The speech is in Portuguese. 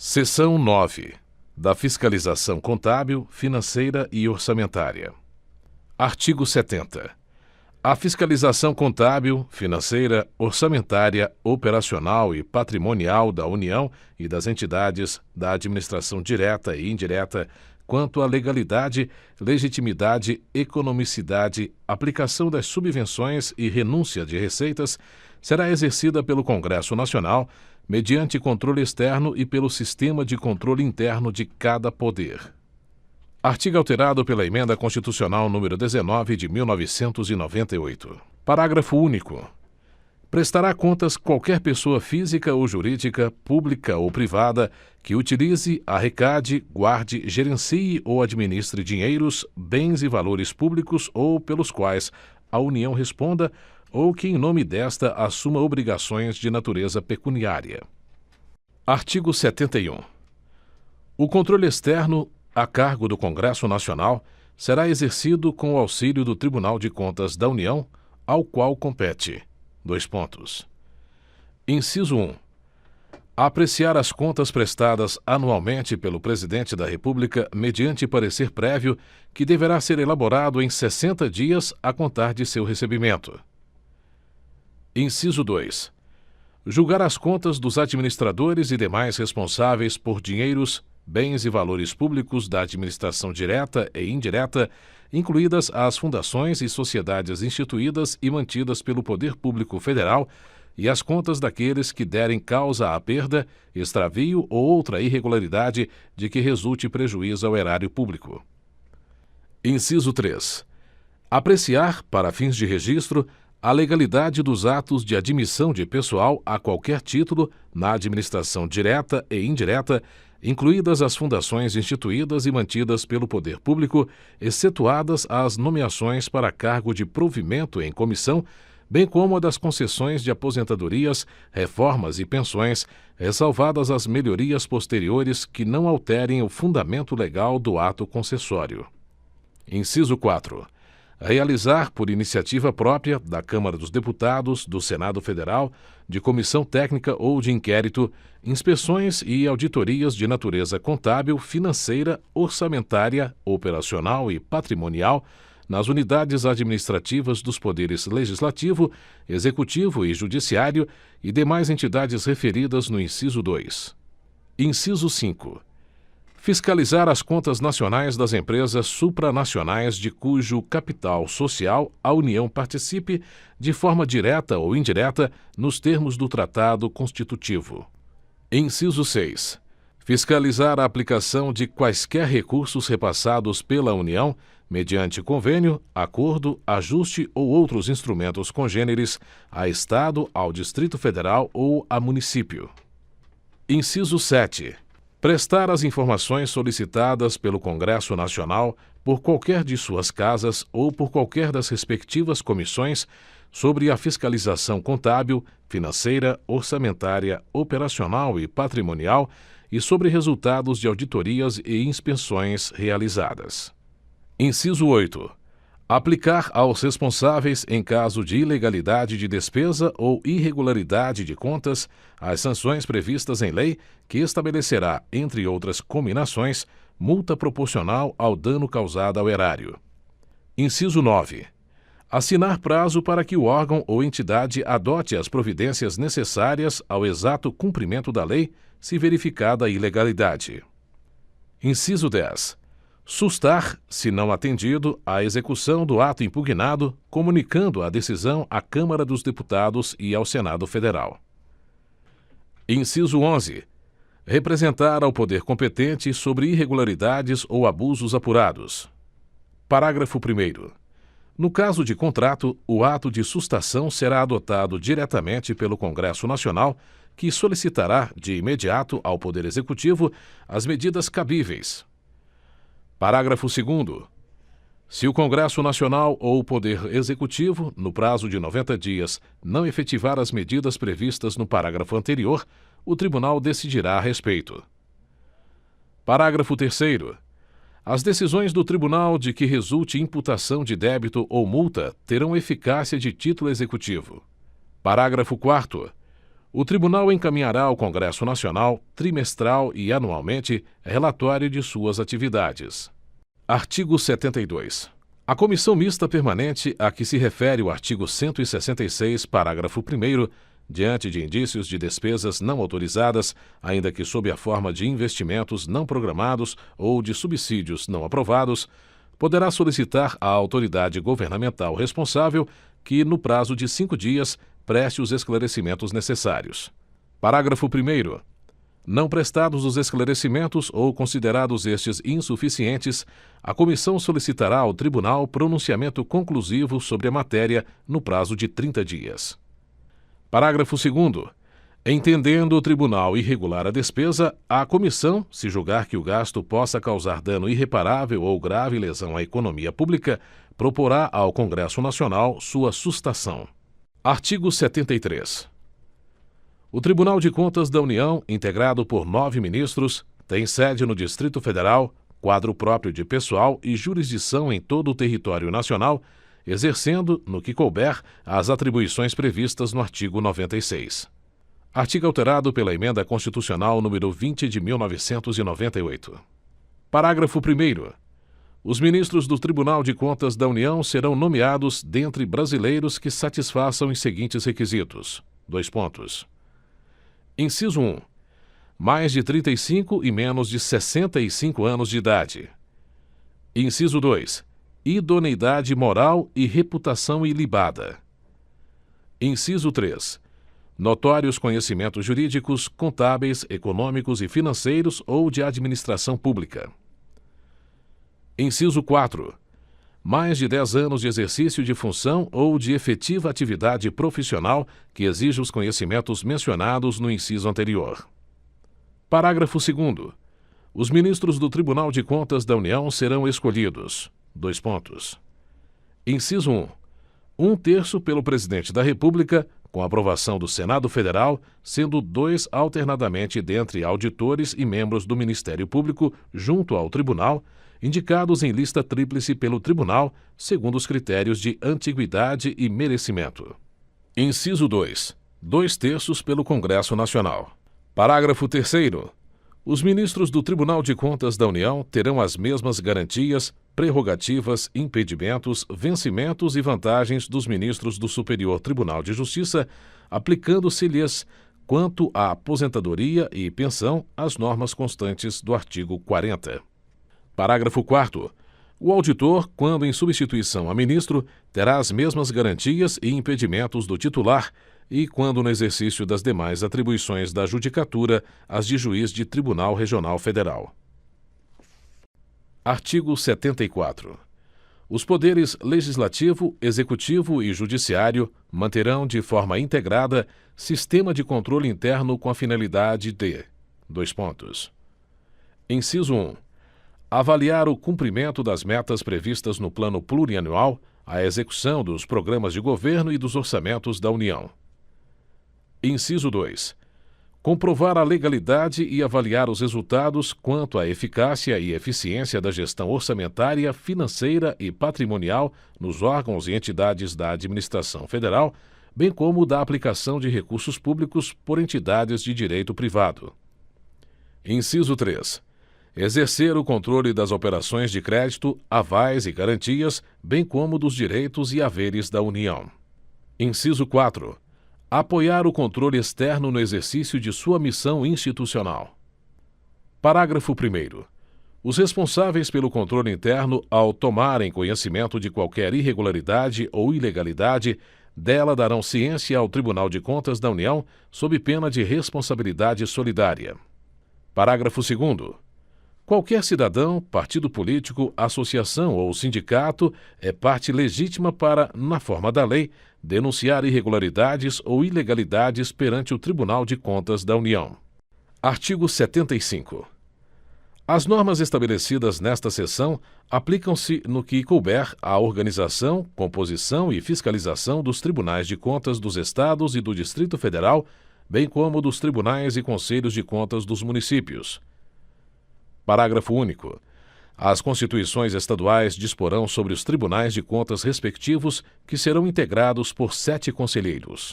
Seção 9. Da fiscalização contábil, financeira e orçamentária. Artigo 70. A fiscalização contábil, financeira, orçamentária, operacional e patrimonial da União e das entidades da administração direta e indireta quanto à legalidade, legitimidade, economicidade, aplicação das subvenções e renúncia de receitas será exercida pelo Congresso Nacional mediante controle externo e pelo sistema de controle interno de cada poder. Artigo alterado pela Emenda Constitucional número 19 de 1998. Parágrafo único. Prestará contas qualquer pessoa física ou jurídica, pública ou privada, que utilize, arrecade, guarde, gerencie ou administre dinheiros, bens e valores públicos ou pelos quais a União responda ou que em nome desta assuma obrigações de natureza pecuniária. Artigo 71. O controle externo a cargo do Congresso Nacional será exercido com o auxílio do Tribunal de Contas da União, ao qual compete: Inciso 1. Apreciar as contas prestadas anualmente pelo Presidente da República mediante parecer prévio que deverá ser elaborado em 60 dias a contar de seu recebimento. Inciso 2. Julgar as contas dos administradores e demais responsáveis por dinheiros, bens e valores públicos da administração direta e indireta, incluídas as fundações e sociedades instituídas e mantidas pelo Poder Público Federal, e as contas daqueles que derem causa à perda, extravio ou outra irregularidade de que resulte prejuízo ao erário público. Inciso 3. Apreciar, para fins de registro, a legalidade dos atos de admissão de pessoal a qualquer título na administração direta e indireta, incluídas as fundações instituídas e mantidas pelo Poder Público, excetuadas as nomeações para cargo de provimento em comissão, bem como a das concessões de aposentadorias, reformas e pensões, ressalvadas as melhorias posteriores que não alterem o fundamento legal do ato concessório. Inciso 4. Realizar, por iniciativa própria da Câmara dos Deputados, do Senado Federal, de comissão técnica ou de inquérito, inspeções e auditorias de natureza contábil, financeira, orçamentária, operacional e patrimonial nas unidades administrativas dos poderes legislativo, executivo e judiciário e demais entidades referidas no inciso 2. Inciso 5. Fiscalizar as contas nacionais das empresas supranacionais de cujo capital social a União participe, de forma direta ou indireta, nos termos do Tratado Constitutivo. Inciso 6. Fiscalizar a aplicação de quaisquer recursos repassados pela União, mediante convênio, acordo, ajuste ou outros instrumentos congêneres, a Estado, ao Distrito Federal ou a município. Inciso 7. Prestar as informações solicitadas pelo Congresso Nacional por qualquer de suas casas ou por qualquer das respectivas comissões sobre a fiscalização contábil, financeira, orçamentária, operacional e patrimonial e sobre resultados de auditorias e inspeções realizadas. Inciso 8. Aplicar aos responsáveis, em caso de ilegalidade de despesa ou irregularidade de contas, as sanções previstas em lei, que estabelecerá, entre outras cominações, multa proporcional ao dano causado ao erário. Inciso 9. Assinar prazo para que o órgão ou entidade adote as providências necessárias ao exato cumprimento da lei, se verificada a ilegalidade. Inciso 10. Sustar, se não atendido, a execução do ato impugnado, comunicando a decisão à Câmara dos Deputados e ao Senado Federal. Inciso 11. Representar ao poder competente sobre irregularidades ou abusos apurados. Parágrafo 1º. No caso de contrato, o ato de sustação será adotado diretamente pelo Congresso Nacional, que solicitará de imediato ao Poder Executivo as medidas cabíveis. Parágrafo 2º. Se o Congresso Nacional ou o Poder Executivo, no prazo de 90 dias, não efetivar as medidas previstas no parágrafo anterior, o Tribunal decidirá a respeito. Parágrafo 3º. As decisões do Tribunal de que resulte imputação de débito ou multa terão eficácia de título executivo. Parágrafo 4º. O tribunal encaminhará ao Congresso Nacional, trimestral e anualmente, relatório de suas atividades. Artigo 72. A comissão mista permanente a que se refere o artigo 166, parágrafo 1º, diante de indícios de despesas não autorizadas, ainda que sob a forma de investimentos não programados ou de subsídios não aprovados, poderá solicitar à autoridade governamental responsável que, no prazo de 5 dias, preste os esclarecimentos necessários. Parágrafo 1º. Não prestados os esclarecimentos ou considerados estes insuficientes, a comissão solicitará ao tribunal pronunciamento conclusivo sobre a matéria no prazo de 30 dias. Parágrafo 2º. Entendendo o tribunal irregular a despesa, a comissão, se julgar que o gasto possa causar dano irreparável ou grave lesão à economia pública, proporá ao Congresso Nacional sua sustação. Artigo 73. O Tribunal de Contas da União, integrado por 9 ministros, tem sede no Distrito Federal, quadro próprio de pessoal e jurisdição em todo o território nacional, exercendo, no que couber, as atribuições previstas no artigo 96. Artigo alterado pela Emenda Constitucional número 20 de 1998. Parágrafo 1º. Os ministros do Tribunal de Contas da União serão nomeados dentre brasileiros que satisfaçam os seguintes requisitos. Inciso 1. Mais de 35 e menos de 65 anos de idade. Inciso 2. Idoneidade moral e reputação ilibada. Inciso 3. Notórios conhecimentos jurídicos, contábeis, econômicos e financeiros ou de administração pública. Inciso 4. Mais de 10 anos de exercício de função ou de efetiva atividade profissional que exija os conhecimentos mencionados no inciso anterior. Parágrafo 2º. Os ministros do Tribunal de Contas da União serão escolhidos. Inciso 1. 1/3 pelo Presidente da República, com aprovação do Senado Federal, sendo 2 alternadamente dentre auditores e membros do Ministério Público junto ao Tribunal, indicados em lista tríplice pelo Tribunal, segundo os critérios de antiguidade e merecimento. Inciso 2. 2/3 pelo Congresso Nacional. Parágrafo 3º. Os ministros do Tribunal de Contas da União terão as mesmas garantias, prerrogativas, impedimentos, vencimentos e vantagens dos ministros do Superior Tribunal de Justiça, aplicando-se-lhes, quanto à aposentadoria e pensão, as normas constantes do artigo 40. Parágrafo 4º. O auditor, quando em substituição a ministro, terá as mesmas garantias e impedimentos do titular e, quando no exercício das demais atribuições da judicatura, as de juiz de Tribunal Regional Federal. Artigo 74. Os poderes legislativo, executivo e judiciário manterão de forma integrada sistema de controle interno com a finalidade de: Inciso 1. Avaliar o cumprimento das metas previstas no Plano Plurianual, a execução dos programas de governo e dos orçamentos da União. Inciso 2. Comprovar a legalidade e avaliar os resultados quanto à eficácia e eficiência da gestão orçamentária, financeira e patrimonial nos órgãos e entidades da administração federal, bem como da aplicação de recursos públicos por entidades de direito privado. Inciso 3. Exercer o controle das operações de crédito, avais e garantias, bem como dos direitos e haveres da União. Inciso 4. Apoiar o controle externo no exercício de sua missão institucional. Parágrafo 1º. Os responsáveis pelo controle interno, ao tomarem conhecimento de qualquer irregularidade ou ilegalidade, dela darão ciência ao Tribunal de Contas da União, sob pena de responsabilidade solidária. Parágrafo 2º. Qualquer cidadão, partido político, associação ou sindicato é parte legítima para, na forma da lei, denunciar irregularidades ou ilegalidades perante o Tribunal de Contas da União. Artigo 75. As normas estabelecidas nesta seção aplicam-se no que couber à organização, composição e fiscalização dos tribunais de contas dos Estados e do Distrito Federal, bem como dos tribunais e conselhos de contas dos municípios. Parágrafo único. As constituições estaduais disporão sobre os tribunais de contas respectivos, que serão integrados por 7 conselheiros.